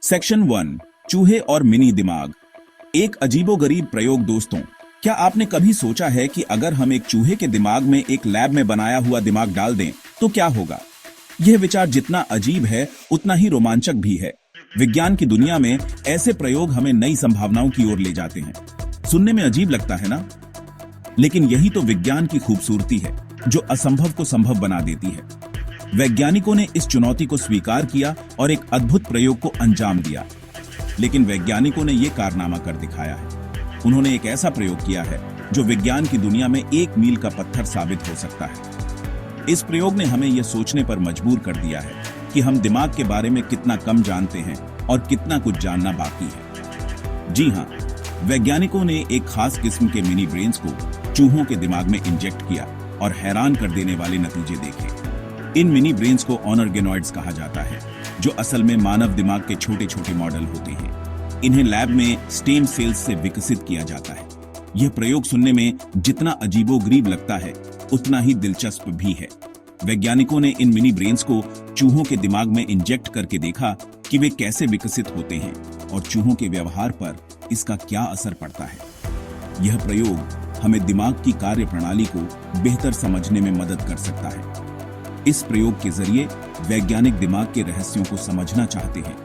Section 1, चूहे और mini दिमाग। एक अजीबोगरीब प्रयोग दोस्तों, क्या आपने कभी सोचा है कि अगर हम एक चूहे के दिमाग में एक लैब में बनाया हुआ दिमाग डाल दें तो क्या होगा? यह विचार जितना अजीब है उतना ही रोमांचक भी है। विज्ञान की दुनिया में ऐसे प्रयोग हमें नई संभावनाओं की ओर ले जाते हैं। सुनने में अजीब लगता है ना? लेकिन यही तो विज्ञान की खूबसूरती है, जो असंभव को संभव बना देती है। वैज्ञानिकों ने इस चुनौती को स्वीकार किया और एक अद्भुत प्रयोग को अंजाम दिया। लेकिन वैज्ञानिकों ने यह कारनामा कर दिखाया है। उन्होंने एक ऐसा प्रयोग किया है जो विज्ञान की दुनिया में एक मील का पत्थर साबित हो सकता है। इस प्रयोग ने हमें यह सोचने पर मजबूर कर दिया है कि हम दिमाग के बारे में कितना कम जानते हैं और कितना कुछ जानना बाकी है। जी हाँ, वैज्ञानिकों ने एक खास किस्म के मिनी ब्रेन्स को चूहों के दिमाग में इंजेक्ट किया और हैरान कर देने वाले नतीजे देखे। इन मिनी ब्रेन्स को ऑर्गेनॉइड्स कहा जाता है, जो असल में मानव दिमाग के छोटे छोटे मॉडल होते हैं। इन्हें लैब में स्टेम सेल्स से विकसित किया जाता है। यह प्रयोग सुनने में जितना अजीबोगरीब लगता है उतना ही दिलचस्प भी है। वैज्ञानिकों ने इन मिनी ब्रेन्स को चूहों के दिमाग में इंजेक्ट करके देखा कि वे कैसे विकसित होते हैं और चूहों के व्यवहार पर इसका क्या असर पड़ता है। यह प्रयोग हमें दिमाग की कार्य प्रणाली को बेहतर समझने में मदद कर सकता है। इस प्रयोग के जरिए वैज्ञानिक दिमाग के रहस्यों को समझना चाहते हैं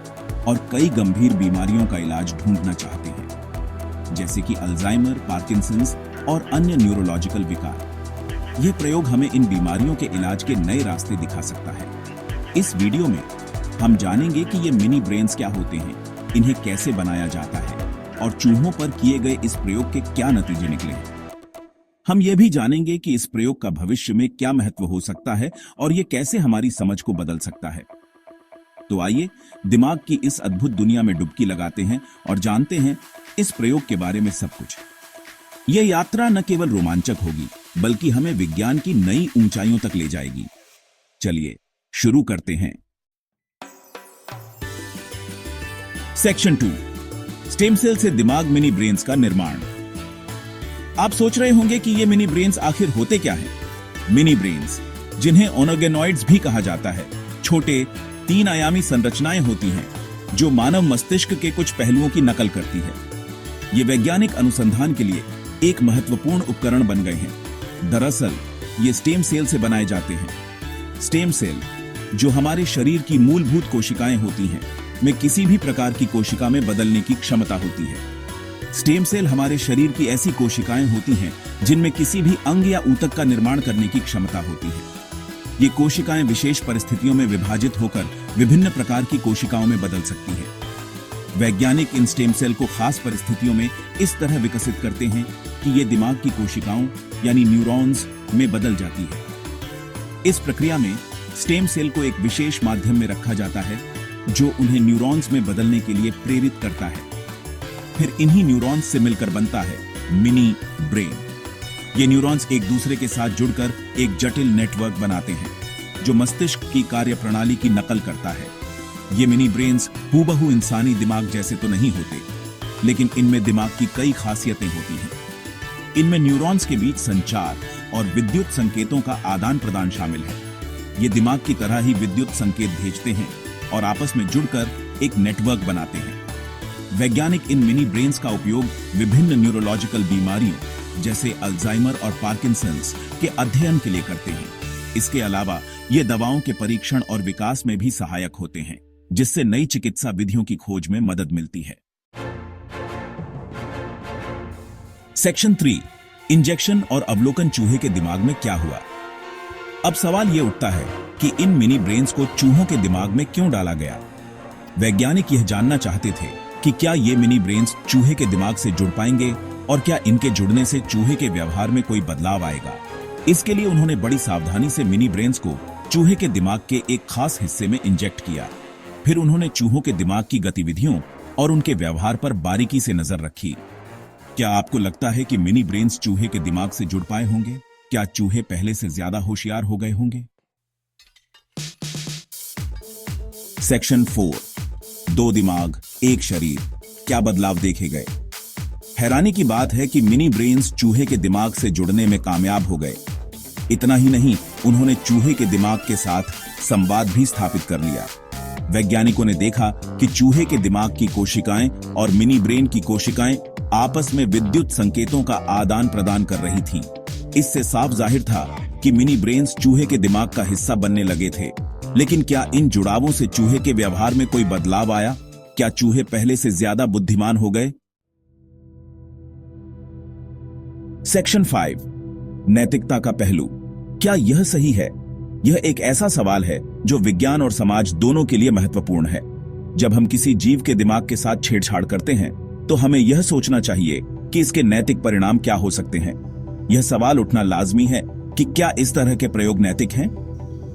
और कई गंभीर बीमारियों का इलाज ढूंढना चाहते हैं, जैसे कि अल्जाइमर, पार्किंसंस और अन्य न्यूरोलॉजिकल विकार। यह प्रयोग हमें इन बीमारियों के इलाज के नए रास्ते दिखा सकता है। इस वीडियो में हम जानेंगे कि ये मिनी ब्रेन्स क्या होते हैं, इन्हें कैसे बनाया जाता है और चूहों पर किए गए इस प्रयोग के क्या नतीजे निकले हैं। हम यह भी जानेंगे कि इस प्रयोग का भविष्य में क्या महत्व हो सकता है और यह कैसे हमारी समझ को बदल सकता है। तो आइए दिमाग की इस अद्भुत दुनिया में डुबकी लगाते हैं और जानते हैं इस प्रयोग के बारे में सब कुछ। यह यात्रा न केवल रोमांचक होगी, बल्कि हमें विज्ञान की नई ऊंचाइयों तक ले जाएगी। चलिए शुरू करते हैं। सेक्शन 2, स्टेम सेल से दिमाग मिनी ब्रेन्स का निर्माण। आप सोच रहे होंगे कि ये मिनी ब्रेन्स आखिर होते क्या हैं? मिनी ब्रेन्स, जिन्हें ऑर्गेनॉइड्स भी कहा जाता है, छोटे 3 आयामी संरचनाएं होती हैं जो मानव मस्तिष्क के कुछ पहलुओं की नकल करती है। ये वैज्ञानिक अनुसंधान के लिए एक महत्वपूर्ण उपकरण बन गए हैं। दरअसल ये स्टेम सेल से बनाए जाते हैं। स्टेम सेल, जो हमारे शरीर की मूलभूत कोशिकाएं होती हैं, में किसी भी प्रकार की कोशिका में बदलने की क्षमता होती है। स्टेम सेल हमारे शरीर की ऐसी कोशिकाएं होती हैं जिनमें किसी भी अंग या ऊतक का निर्माण करने की क्षमता होती है। ये कोशिकाएं विशेष परिस्थितियों में विभाजित होकर विभिन्न प्रकार की कोशिकाओं में बदल सकती हैं। वैज्ञानिक इन स्टेम सेल को खास परिस्थितियों में इस तरह विकसित करते हैं कि ये दिमाग की कोशिकाओं यानी न्यूरॉन्स में बदल जाती है। इस प्रक्रिया में स्टेम सेल को एक विशेष माध्यम में रखा जाता है जो उन्हें न्यूरॉन्स में बदलने के लिए प्रेरित करता है। फिर इन्हीं न्यूरॉन्स से मिलकर बनता है मिनी ब्रेन। ये न्यूरॉन्स एक दूसरे के साथ जुड़कर एक जटिल नेटवर्क बनाते हैं जो मस्तिष्क की कार्य प्रणाली की नकल करता है। ये मिनी ब्रेन्स हूबहू इंसानी दिमाग जैसे तो नहीं होते, लेकिन इनमें दिमाग की कई खासियतें होती हैं। इनमें न्यूरॉन्स के बीच संचार और विद्युत संकेतों का आदान प्रदान शामिल है। ये दिमाग की तरह ही विद्युत संकेत भेजते हैं और आपस में जुड़कर एक नेटवर्क बनाते हैं। वैज्ञानिक इन मिनी ब्रेन्स का उपयोग विभिन्न न्यूरोलॉजिकल बीमारियों जैसे अल्जाइमर और पार्किंसंस के अध्ययन के लिए करते हैं। इसके अलावा ये दवाओं के परीक्षण और विकास में भी सहायक होते हैं, जिससे नई चिकित्सा विधियों की खोज में मदद मिलती है। सेक्शन 3, इंजेक्शन और अवलोकन। चूहे के दिमाग में क्या हुआ? अब सवाल यह उठता है कि इन मिनी ब्रेन्स को चूहों के दिमाग में क्यों डाला गया? वैज्ञानिक यह जानना चाहते थे कि क्या ये मिनी ब्रेन्स चूहे के दिमाग से जुड़ पाएंगे और क्या इनके जुड़ने से चूहे के व्यवहार में कोई बदलाव आएगा। इसके लिए उन्होंने बड़ी सावधानी से मिनी ब्रेन्स को चूहे के दिमाग के एक खास हिस्से में इंजेक्ट किया। फिर उन्होंने चूहों के दिमाग की गतिविधियों और उनके व्यवहार पर बारीकी से नजर रखी। क्या आपको लगता है कि मिनी ब्रेन्स चूहे के दिमाग से जुड़ पाए होंगे? क्या चूहे पहले से ज्यादा होशियार हो गए होंगे? सेक्शन 4, 2 दिमाग, 1 शरीर। क्या बदलाव देखे गए? हैरानी की बात है कि मिनी ब्रेन्स चूहे के दिमाग से जुड़ने में कामयाब हो गए। इतना ही नहीं, उन्होंने चूहे के दिमाग के साथ संवाद भी स्थापित कर लिया। वैज्ञानिकों ने देखा कि चूहे के दिमाग की कोशिकाएं और मिनी ब्रेन की कोशिकाएं आपस में विद्युत संकेतों का आदान प्रदान कर रही थीं। इससे साफ जाहिर था कि मिनी ब्रेन्स चूहे के दिमाग का हिस्सा बनने लगे थे। लेकिन क्या इन जुड़ावों से चूहे के व्यवहार में कोई बदलाव आया? क्या चूहे पहले से ज्यादा बुद्धिमान हो गए? सेक्शन 5, नैतिकता का पहलू। क्या यह सही है? यह एक ऐसा सवाल है जो विज्ञान और समाज दोनों के लिए महत्वपूर्ण है। जब हम किसी जीव के दिमाग के साथ छेड़छाड़ करते हैं तो हमें यह सोचना चाहिए कि इसके नैतिक परिणाम क्या हो सकते हैं। यह सवाल उठना लाजमी है कि क्या इस तरह के प्रयोग नैतिक हैं?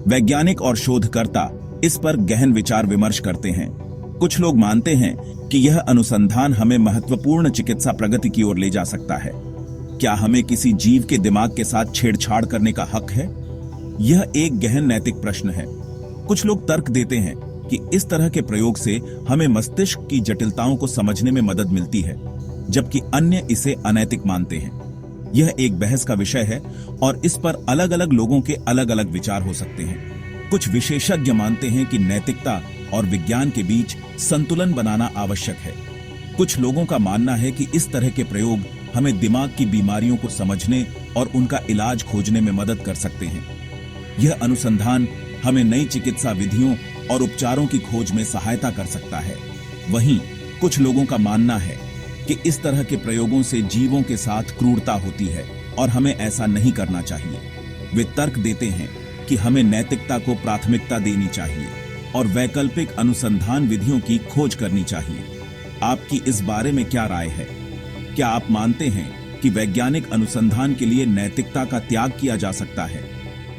वैज्ञानिक और शोधकर्ता इस पर गहन विचार विमर्श करते हैं। कुछ लोग मानते हैं कि यह अनुसंधान हमें महत्वपूर्ण चिकित्सा प्रगति की ओर ले जा सकता है। क्या हमें किसी जीव के दिमाग के साथ छेड़छाड़ करने का हक है? यह एक गहन नैतिक प्रश्न है। कुछ लोग तर्क देते हैं कि इस तरह के प्रयोग से हमें मस्तिष्क की जटिलताओं को समझने में मदद मिलती है, जबकि अन्य इसे अनैतिक मानते हैं। यह एक बहस का विषय है और इस पर अलग अलग लोगों के अलग अलग विचार हो सकते हैं। कुछ विशेषज्ञ मानते हैं कि नैतिकता और विज्ञान के बीच संतुलन बनाना आवश्यक है। कुछ लोगों का मानना है कि इस तरह के प्रयोग हमें दिमाग की बीमारियों को समझने और उनका इलाज खोजने में मदद कर सकते हैं। यह अनुसंधान हमें नई चिकित्सा विधियों और उपचारों की खोज में सहायता कर सकता है। वहीं कुछ लोगों का मानना है कि इस तरह के प्रयोगों से जीवों के साथ क्रूरता होती है और हमें ऐसा नहीं करना चाहिए। वे तर्क देते हैं कि हमें नैतिकता को प्राथमिकता देनी चाहिए और वैकल्पिक अनुसंधान विधियों की खोज करनी चाहिए। आपकी इस बारे में क्या राय है? क्या आप मानते हैं कि वैज्ञानिक अनुसंधान के लिए नैतिकता का त्याग किया जा सकता है,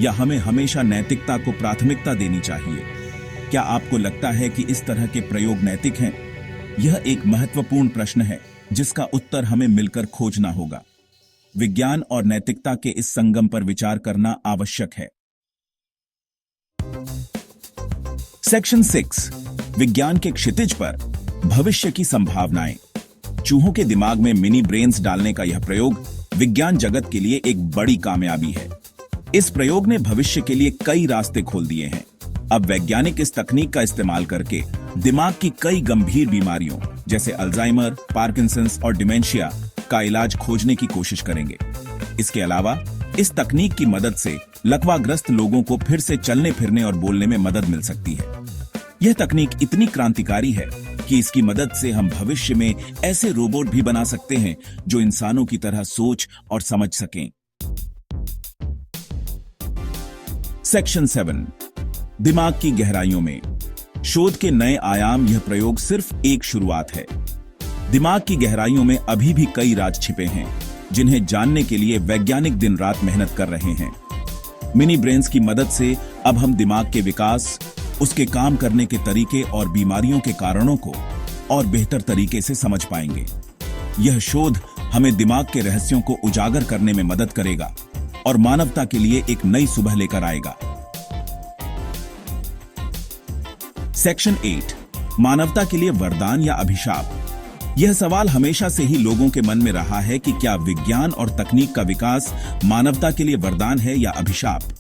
या हमें हमेशा नैतिकता को प्राथमिकता देनी चाहिए? क्या आपको लगता है कि इस तरह के प्रयोग नैतिक हैं? यह एक महत्वपूर्ण प्रश्न है जिसका उत्तर हमें मिलकर खोजना होगा। विज्ञान और नैतिकता के इस संगम पर विचार करना आवश्यक है। सेक्शन 6, विज्ञान के क्षितिज पर भविष्य की संभावनाएं। चूहों के दिमाग में मिनी ब्रेन्स डालने का यह प्रयोग विज्ञान जगत के लिए एक बड़ी कामयाबी है। इस प्रयोग ने भविष्य के लिए कई रास्ते खोल दिए हैं। अब वैज्ञानिक इस तकनीक का इस्तेमाल करके दिमाग की कई गंभीर बीमारियों जैसे अल्जाइमर, पार्किंसंस और डिमेंशिया का इलाज खोजने की कोशिश करेंगे। इसके अलावा इस तकनीक की मदद से लकवाग्रस्त लोगों को फिर से चलने फिरने और बोलने में मदद मिल सकती है। यह तकनीक इतनी क्रांतिकारी है कि इसकी मदद से हम भविष्य में ऐसे रोबोट भी बना सकते हैं जो इंसानों की तरह सोच और समझ सकें। सेक्शन 7, दिमाग की गहराइयों में शोध के नए आयाम। यह प्रयोग सिर्फ एक शुरुआत है। दिमाग की गहराइयों में अभी भी कई राज छिपे हैं जिन्हें जानने के लिए वैज्ञानिक दिन रात मेहनत कर रहे हैं। मिनी ब्रेन्स की मदद से अब हम दिमाग के विकास, उसके काम करने के तरीके और बीमारियों के कारणों को और बेहतर तरीके से समझ पाएंगे। यह शोध हमें दिमाग के रहस्यों को उजागर करने में मदद करेगा और मानवता के लिए एक नई सुबह लेकर आएगा। सेक्शन 8, मानवता के लिए वरदान या अभिशाप। यह सवाल हमेशा से ही लोगों के मन में रहा है कि क्या विज्ञान और तकनीक का विकास मानवता के लिए वरदान है या अभिशाप।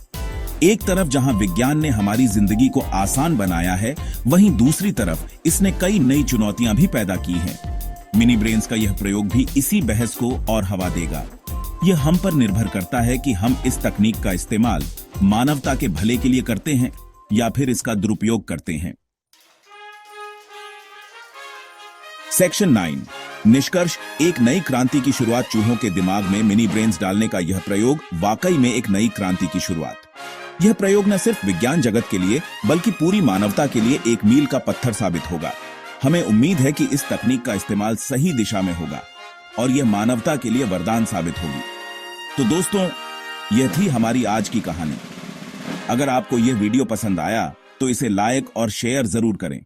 एक तरफ जहां विज्ञान ने हमारी जिंदगी को आसान बनाया है, वहीं दूसरी तरफ इसने कई नई चुनौतियां भी पैदा की हैं। मिनी ब्रेन्स का यह प्रयोग भी इसी बहस को और हवा देगा। यह हम पर निर्भर करता है कि हम इस तकनीक का इस्तेमाल मानवता के भले के लिए करते हैं या फिर इसका दुरुपयोग करते हैं। सेक्शन 9, निष्कर्ष। एक नई क्रांति की शुरुआत। चूहों के दिमाग में मिनी ब्रेन्स डालने का यह प्रयोग वाकई में एक नई क्रांति की शुरुआत। यह प्रयोग न सिर्फ विज्ञान जगत के लिए बल्कि पूरी मानवता के लिए एक मील का पत्थर साबित होगा। हमें उम्मीद है कि इस तकनीक का इस्तेमाल सही दिशा में होगा और यह मानवता के लिए वरदान साबित होगी। तो दोस्तों, यह थी हमारी आज की कहानी। अगर आपको यह वीडियो पसंद आया तो इसे लाइक और शेयर जरूर करें।